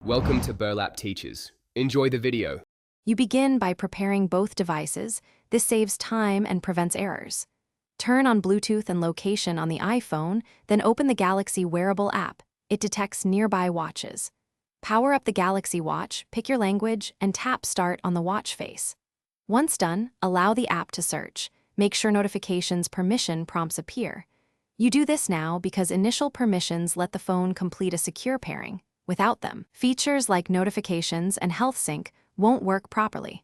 Welcome to Burlap Teachers. Enjoy the video. You begin by preparing both devices. This saves time and prevents errors. Turn on Bluetooth and location on the iPhone, then open the Galaxy Wearable app. It detects nearby watches. Power up the Galaxy Watch, pick your language, and tap Start on the watch face. Once done, allow the app to search. Make sure notifications permission prompts appear. You do this now because initial permissions let the phone complete a secure pairing. Without them, features like notifications and health sync won't work properly.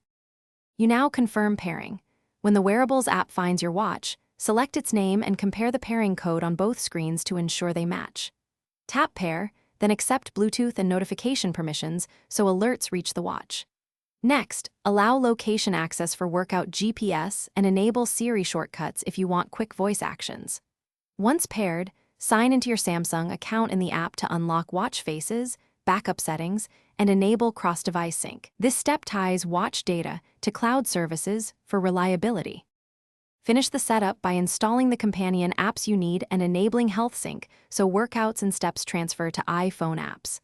You now confirm pairing. When the Wearables app finds your watch, select its name and compare the pairing code on both screens to ensure they match. Tap Pair, then accept Bluetooth and notification permissions so alerts reach the watch. Next, allow location access for workout GPS and enable Siri shortcuts if you want quick voice actions. Once paired, sign into your Samsung account in the app to unlock watch faces, backup settings, and enable cross-device sync. This step ties watch data to cloud services for reliability. Finish the setup by installing the companion apps you need and enabling health sync so workouts and steps transfer to iPhone apps.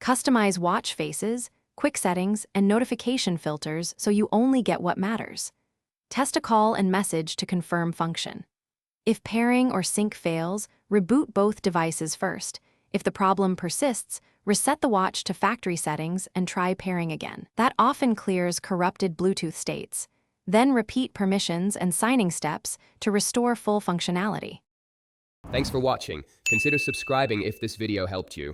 Customize watch faces, quick settings, and notification filters so you only get what matters. Test a call and message to confirm function. If pairing or sync fails, reboot both devices first. If the problem persists, reset the watch to factory settings and try pairing again. That often clears corrupted Bluetooth states. Then repeat permissions and signing steps to restore full functionality. Thanks for watching. Consider subscribing if this video helped you.